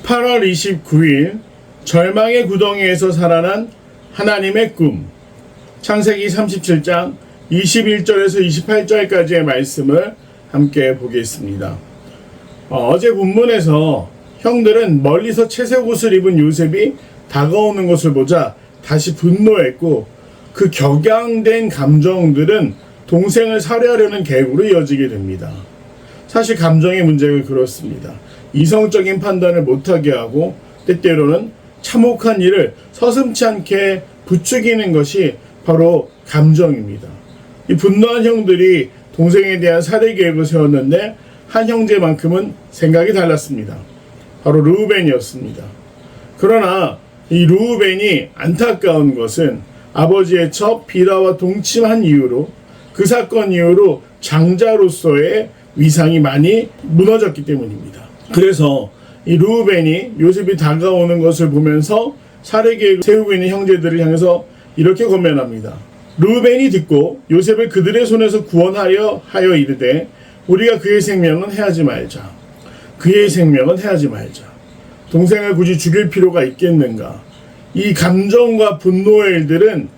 8월 29일 절망의 구덩이에서 살아난 하나님의 꿈. 창세기 37장 21절에서 28절까지의 말씀을 함께 보겠습니다. 어제 본문에서 형들은 멀리서 채색 옷을 입은 요셉이 다가오는 것을 보자 다시 분노했고, 그 격양된 감정들은 동생을 살해하려는 계획으로 이어지게 됩니다. 사실 감정의 문제가 그렇습니다. 이성적인 판단을 못하게 하고 때때로는 참혹한 일을 서슴지 않게 부추기는 것이 바로 감정입니다. 이 분노한 형들이 동생에 대한 살해 계획을 세웠는데 한 형제만큼은 생각이 달랐습니다. 바로 르우벤이었습니다. 그러나 이 르우벤이 안타까운 것은 아버지의 첩 비라와 동침한 이유로, 그 사건 이후로 장자로서의 위상이 많이 무너졌기 때문입니다. 그래서 이 르우벤이 요셉이 다가오는 것을 보면서 살해 계획을 세우고 있는 형제들을 향해서 이렇게 권면합니다. 르우벤이 듣고 요셉을 그들의 손에서 구원하려 하여 이르되, 우리가 그의 생명은 해하지 말자. 그의 생명은 해하지 말자. 동생을 굳이 죽일 필요가 있겠는가? 이 감정과 분노의 일들은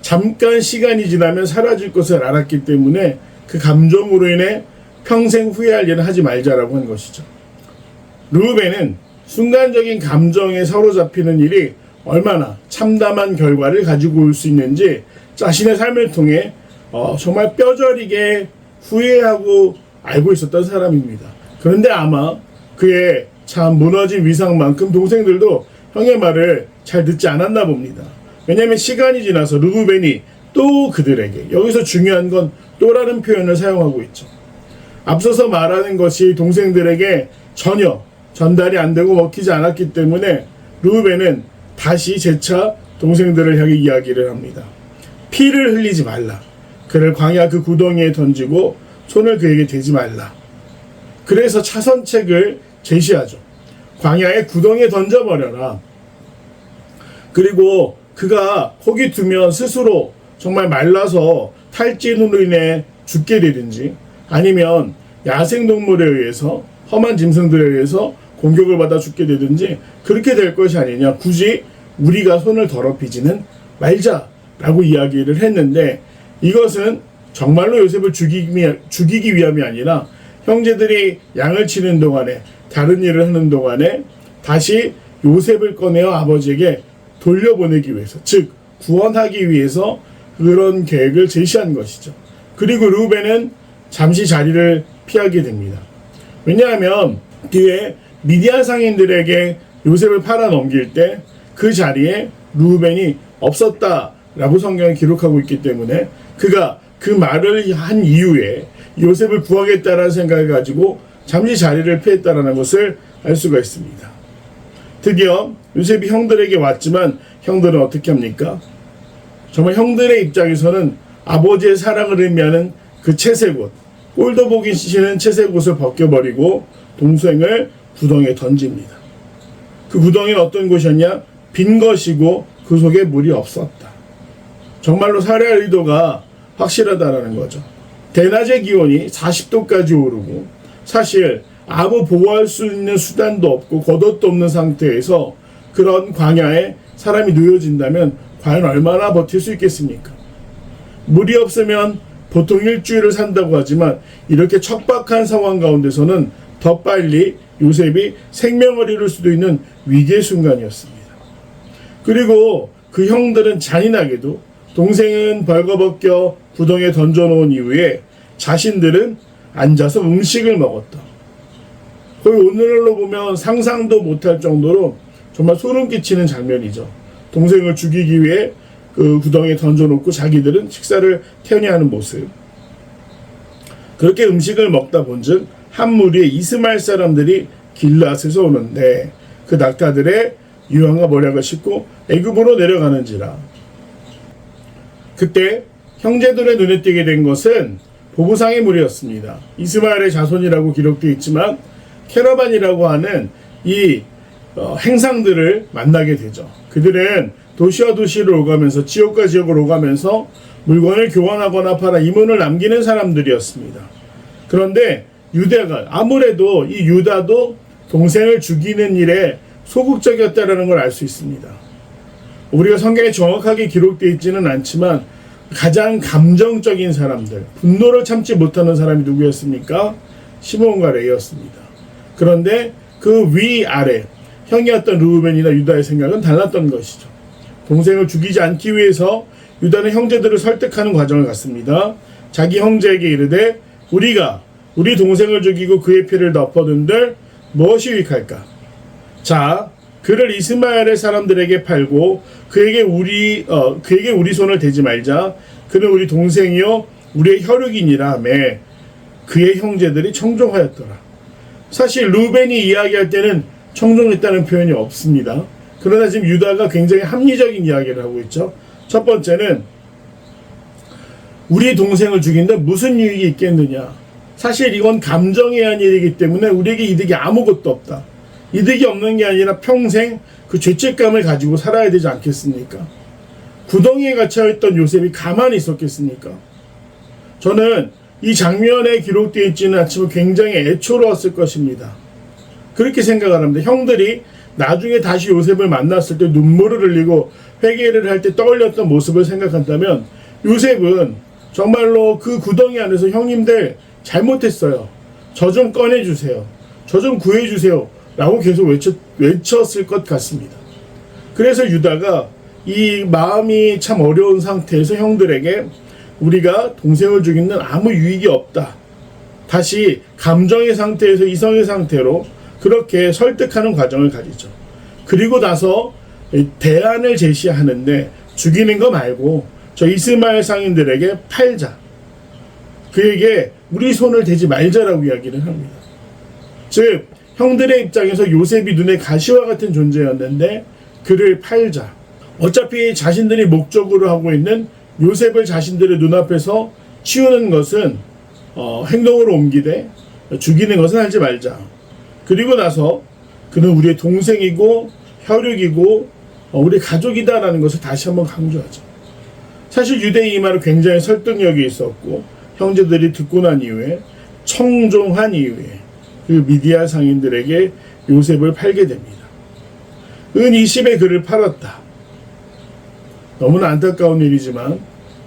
잠깐 시간이 지나면 사라질 것을 알았기 때문에 그 감정으로 인해 평생 후회할 일은 하지 말자라고 한 것이죠. 르우벤은 순간적인 감정에 사로잡히는 일이 얼마나 참담한 결과를 가지고 올 수 있는지 자신의 삶을 통해 정말 뼈저리게 후회하고 알고 있었던 사람입니다. 그런데 아마 그의 참 무너진 위상만큼 동생들도 형의 말을 잘 듣지 않았나 봅니다. 왜냐하면 시간이 지나서 르우벤이 또 그들에게, 여기서 중요한 건 또라는 표현을 사용하고 있죠. 앞서서 말하는 것이 동생들에게 전혀 전달이 안 되고 먹히지 않았기 때문에 르우벤은 다시 재차 동생들을 향해 이야기를 합니다. 피를 흘리지 말라. 그를 광야 그 구덩이에 던지고 손을 그에게 대지 말라. 그래서 차선책을 제시하죠. 광야의 구덩이에 던져버려라. 그리고 그가 거기 두면 스스로 정말 말라서 탈진으로 인해 죽게 되든지, 아니면 야생동물에 의해서, 험한 짐승들에 의해서 공격을 받아 죽게 되든지 그렇게 될 것이 아니냐. 굳이 우리가 손을 더럽히지는 말자라고 이야기를 했는데, 이것은 정말로 요셉을 죽이기 위함이 아니라 형제들이 양을 치는 동안에, 다른 일을 하는 동안에 다시 요셉을 꺼내어 아버지에게 돌려보내기 위해서, 즉 구원하기 위해서 그런 계획을 제시한 것이죠. 그리고 르우벤은 잠시 자리를 피하게 됩니다. 왜냐하면 뒤에 미디안 상인들에게 요셉을 팔아 넘길 때 그 자리에 르우벤이 없었다라고 성경에 기록하고 있기 때문에 그가 그 말을 한 이후에 요셉을 구하겠다라는 생각을 가지고 잠시 자리를 피했다라는 것을 알 수가 있습니다. 드디어 요셉이 형들에게 왔지만 형들은 어떻게 합니까? 정말 형들의 입장에서는 아버지의 사랑을 의미하는 그 채색옷, 꼴도 보기 싫은 채색옷을 벗겨버리고 동생을 구덩이에 던집니다. 그 구덩이는 어떤 곳이었냐? 빈 것이고 그 속에 물이 없었다. 정말로 살해할 의도가 확실하다라는 거죠. 대낮의 기온이 40도까지 오르고, 사실 아무 보호할 수 있는 수단도 없고 겉옷도 없는 상태에서 그런 광야에 사람이 놓여진다면 과연 얼마나 버틸 수 있겠습니까? 물이 없으면 보통 일주일을 산다고 하지만 이렇게 척박한 상황 가운데서는 더 빨리 요셉이 생명을 잃을 수도 있는 위기의 순간이었습니다. 그리고 그 형들은 잔인하게도 동생은 벌거벗겨 구덩이에 던져놓은 이후에 자신들은 앉아서 음식을 먹었다. 거의 오늘날로 보면 상상도 못할 정도로 정말 소름 끼치는 장면이죠. 동생을 죽이기 위해 그 구덩이에 던져놓고 자기들은 식사를 태연히하는 모습. 그렇게 음식을 먹다 본즉 한 무리의 이스마엘 사람들이 길앗에서 오는데 그 낙타들의 유황과 모략을 싣고 애굽으로 내려가는지라. 그때 형제들의 눈에 띄게 된 것은 보부상의 무리였습니다. 이스마엘의 자손이라고 기록되어 있지만 캐러반이라고 하는 이 행상들을 만나게 되죠. 그들은 도시와 도시를 오가면서 지역과 지역을 오가면서 물건을 교환하거나 팔아 이문을 남기는 사람들이었습니다. 그런데 유다가, 아무래도 이 유다도 동생을 죽이는 일에 소극적이었다는 걸 알 수 있습니다. 우리가 성경에 정확하게 기록되어 있지는 않지만 가장 감정적인 사람들, 분노를 참지 못하는 사람이 누구였습니까? 시몬과 레이였습니다. 그런데 그 위아래 형이었던 르우벤이나 유다의 생각은 달랐던 것이죠. 동생을 죽이지 않기 위해서 유다는 형제들을 설득하는 과정을 갔습니다. 자기 형제에게 이르되 우리가 우리 동생을 죽이고 그의 피를 덮어둔들 무엇이 유익할까? 자, 그를 이스마엘의 사람들에게 팔고 그에게 우리 손을 대지 말자. 그는 우리 동생이요 우리의 혈육이니라 하며 그의 형제들이 청종하였더라. 사실 루벤이 이야기할 때는 청종했다는 표현이 없습니다. 그러나 지금 유다가 굉장히 합리적인 이야기를 하고 있죠. 첫 번째는 우리 동생을 죽인데 무슨 유익이 있겠느냐. 사실 이건 감정에 의한 일이기 때문에 우리에게 이득이 아무것도 없다. 이득이 없는 게 아니라 평생 그 죄책감을 가지고 살아야 되지 않겠습니까? 구덩이에 갇혀있던 요셉이 가만히 있었겠습니까? 저는 이 장면에 기록되어 있지는 않지만 굉장히 애초로웠을 것입니다. 그렇게 생각을 합니다. 형들이 나중에 다시 요셉을 만났을 때 눈물을 흘리고 회개를 할 때 떠올렸던 모습을 생각한다면 요셉은 정말로 그 구덩이 안에서 형님들 잘못했어요. 저 좀 꺼내주세요. 저 좀 구해주세요. 라고 계속 외쳤을 것 같습니다. 그래서 유다가 이 마음이 참 어려운 상태에서 형들에게 우리가 동생을 죽이는 아무 유익이 없다. 다시 감정의 상태에서 이성의 상태로 그렇게 설득하는 과정을 가지죠. 그리고 나서 대안을 제시하는데 죽이는 거 말고 저 이스마엘 상인들에게 팔자. 그에게 우리 손을 대지 말자라고 이야기를 합니다. 즉 형들의 입장에서 요셉이 눈에 가시와 같은 존재였는데 그를 팔자. 어차피 자신들이 목적으로 하고 있는 요셉을 자신들의 눈앞에서 치우는 것은 행동으로 옮기되 죽이는 것은 하지 말자. 그리고 나서 그는 우리의 동생이고 혈육이고 우리 가족이다라는 것을 다시 한번 강조하죠. 사실 유대의 이 말은 굉장히 설득력이 있었고 형제들이 듣고 난 이후에 청종한 이후에 그 미디안 상인들에게 요셉을 팔게 됩니다. 은 20에 그를 팔았다. 너무나 안타까운 일이지만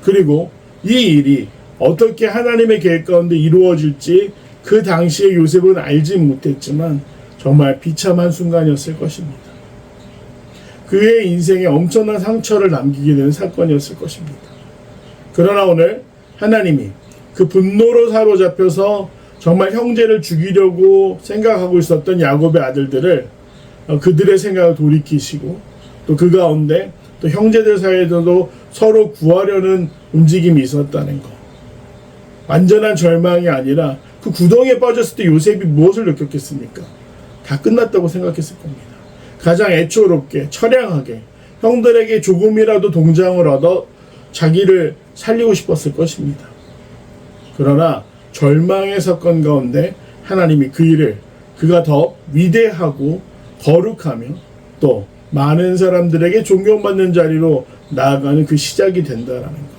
그리고 이 일이 어떻게 하나님의 계획 가운데 이루어질지 그 당시에 요셉은 알지 못했지만 정말 비참한 순간이었을 것입니다. 그의 인생에 엄청난 상처를 남기게 되는 사건이었을 것입니다. 그러나 오늘 하나님이 그 분노로 사로잡혀서 정말 형제를 죽이려고 생각하고 있었던 야곱의 아들들을 그들의 생각을 돌이키시고 또 그 가운데 또 형제들 사이에서도 서로 구하려는 움직임이 있었다는 것. 완전한 절망이 아니라 그 구덩이에 빠졌을 때 요셉이 무엇을 느꼈겠습니까? 다 끝났다고 생각했을 겁니다. 가장 애초롭게 처량하게 형들에게 조금이라도 동장을 얻어 자기를 살리고 싶었을 것입니다. 그러나 절망의 사건 가운데 하나님이 그 일을 그가 더 위대하고 거룩하며 또 많은 사람들에게 존경받는 자리로 나아가는 그 시작이 된다라는 것.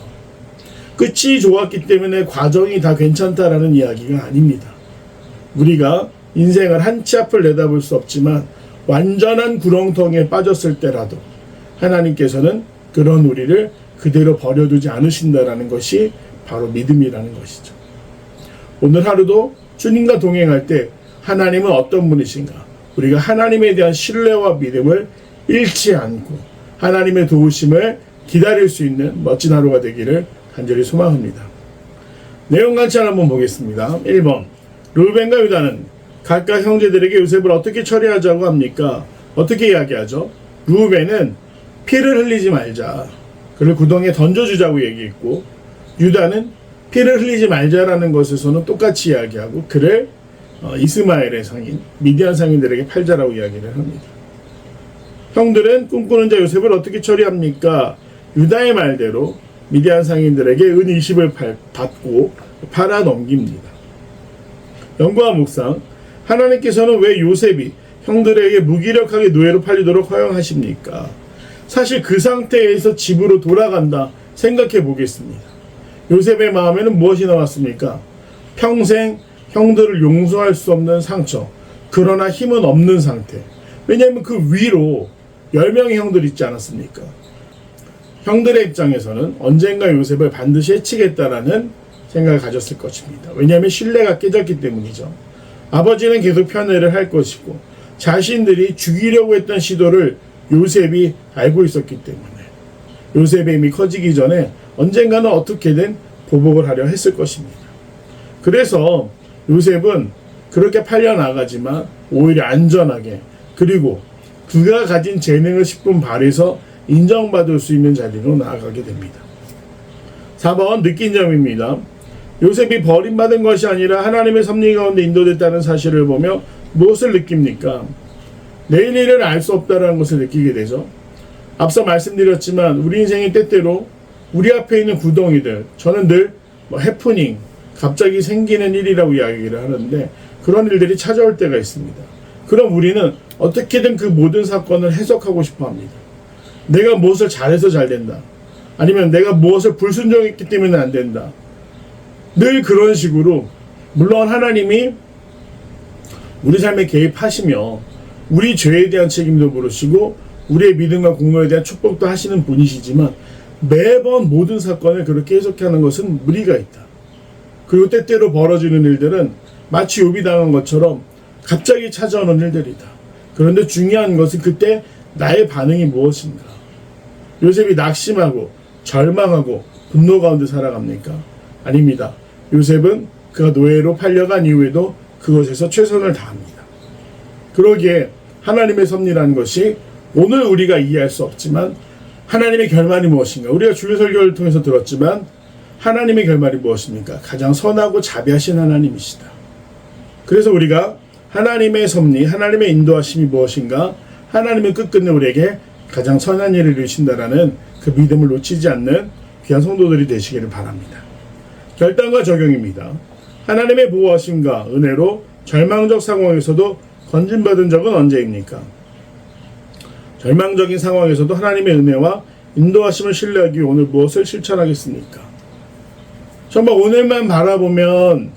끝이 좋았기 때문에 과정이 다 괜찮다라는 이야기가 아닙니다. 우리가 인생을 한 치 앞을 내다볼 수 없지만 완전한 구렁텅이에 빠졌을 때라도 하나님께서는 그런 우리를 그대로 버려두지 않으신다라는 것이 바로 믿음이라는 것이죠. 오늘 하루도 주님과 동행할 때 하나님은 어떤 분이신가? 우리가 하나님에 대한 신뢰와 믿음을 잃지 않고 하나님의 도우심을 기다릴 수 있는 멋진 하루가 되기를 간절히 소망합니다. 내용 간단 한번 보겠습니다. 1번 르우벤과 유다는 각각 형제들에게 요셉을 어떻게 처리하자고 합니까? 어떻게 이야기하죠? 르우벤은 피를 흘리지 말자. 그를 구덩이에 던져주자고 얘기했고 유다는 피를 흘리지 말자라는 것에서는 똑같이 이야기하고 그를 이스마엘의 상인, 미디안 상인들에게 팔자라고 이야기를 합니다. 형들은 꿈꾸는 자 요셉을 어떻게 처리합니까? 유다의 말대로 미디안 상인들에게 은 20을 받고 팔아 넘깁니다. 연구와 묵상. 하나님께서는 왜 요셉이 형들에게 무기력하게 노예로 팔리도록 허용하십니까? 사실 그 상태에서 집으로 돌아간다 생각해 보겠습니다. 요셉의 마음에는 무엇이 나왔습니까? 평생 형들을 용서할 수 없는 상처, 그러나 힘은 없는 상태. 왜냐하면 그 위로 10명의 형들이 있지 않았습니까? 형들의 입장에서는 언젠가 요셉을 반드시 해치겠다라는 생각을 가졌을 것입니다. 왜냐하면 신뢰가 깨졌기 때문이죠. 아버지는 계속 편애를 할 것이고 자신들이 죽이려고 했던 시도를 요셉이 알고 있었기 때문에 요셉의 힘이 커지기 전에 언젠가는 어떻게든 보복을 하려 했을 것입니다. 그래서 요셉은 그렇게 팔려나가지만 오히려 안전하게, 그리고 그가 가진 재능을 10분 발휘해서 인정받을 수 있는 자리로 나아가게 됩니다. 4번 느낀 점입니다. 요셉이 버림받은 것이 아니라 하나님의 섭리 가운데 인도됐다는 사실을 보며 무엇을 느낍니까? 내일 일을 알 수 없다는 것을 느끼게 되죠. 앞서 말씀드렸지만 우리 인생이 때때로 우리 앞에 있는 구덩이들, 저는 늘 해프닝, 갑자기 생기는 일이라고 이야기를 하는데 그런 일들이 찾아올 때가 있습니다. 그럼 우리는 어떻게든 그 모든 사건을 해석하고 싶어 합니다. 내가 무엇을 잘해서 잘 된다. 아니면 내가 무엇을 불순종했기 때문에 안 된다. 늘 그런 식으로, 물론 하나님이 우리 삶에 개입하시며 우리 죄에 대한 책임도 물으시고 우리의 믿음과 공로에 대한 축복도 하시는 분이시지만 매번 모든 사건을 그렇게 해석하는 것은 무리가 있다. 그리고 때때로 벌어지는 일들은 마치 욥이 당한 것처럼 갑자기 찾아오는 일들이다. 그런데 중요한 것은 그때 나의 반응이 무엇인가? 요셉이 낙심하고 절망하고 분노 가운데 살아갑니까? 아닙니다. 요셉은 그가 노예로 팔려간 이후에도 그것에서 최선을 다합니다. 그러기에 하나님의 섭리라는 것이 오늘 우리가 이해할 수 없지만 하나님의 결말이 무엇인가? 우리가 주일 설교를 통해서 들었지만 하나님의 결말이 무엇입니까? 가장 선하고 자비하신 하나님이시다. 그래서 우리가 하나님의 섭리, 하나님의 인도하심이 무엇인가? 하나님은 끝끝내 우리에게 가장 선한 일을 이루신다라는 그 믿음을 놓치지 않는 귀한 성도들이 되시기를 바랍니다. 결단과 적용입니다. 하나님의 보호하심과 은혜로 절망적 상황에서도 건진받은 적은 언제입니까? 절망적인 상황에서도 하나님의 은혜와 인도하심을 신뢰하기 위해 오늘 무엇을 실천하겠습니까? 정말 오늘만 바라보면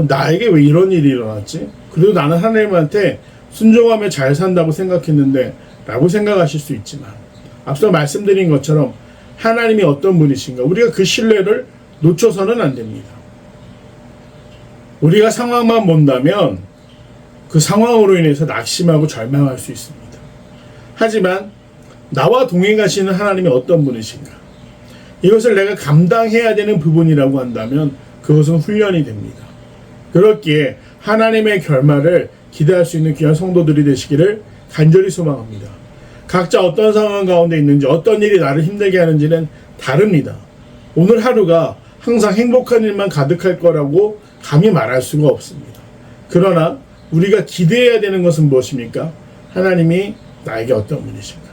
나에게 왜 이런 일이 일어났지? 그래도 나는 하나님한테 순종하며 잘 산다고 생각했는데 라고 생각하실 수 있지만 앞서 말씀드린 것처럼 하나님이 어떤 분이신가? 우리가 그 신뢰를 놓쳐서는 안 됩니다. 우리가 상황만 본다면 그 상황으로 인해서 낙심하고 절망할 수 있습니다. 하지만 나와 동행 하시는 하나님이 어떤 분이신가? 이것을 내가 감당해야 되는 부분이라고 한다면 그것은 훈련이 됩니다. 그렇기에 하나님의 결말을 기대할 수 있는 귀한 성도들이 되시기를 간절히 소망합니다. 각자 어떤 상황 가운데 있는지, 어떤 일이 나를 힘들게 하는지는 다릅니다. 오늘 하루가 항상 행복한 일만 가득할 거라고 감히 말할 수가 없습니다. 그러나 우리가 기대해야 되는 것은 무엇입니까? 하나님이 나에게 어떤 분이신가?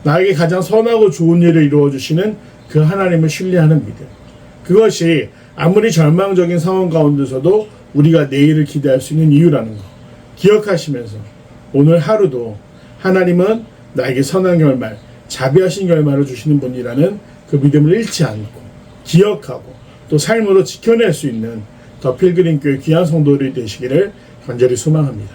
나에게 가장 선하고 좋은 일을 이루어주시는 그 하나님을 신뢰하는 믿음. 그것이 아무리 절망적인 상황 가운데서도 우리가 내일을 기대할 수 있는 이유라는 것 기억하시면서 오늘 하루도 하나님은 나에게 선한 결말, 자비하신 결말을 주시는 분이라는 그 믿음을 잃지 않고 기억하고 또 삶으로 지켜낼 수 있는 더 필그림 교회 귀한 성도들이 되시기를 간절히 소망합니다.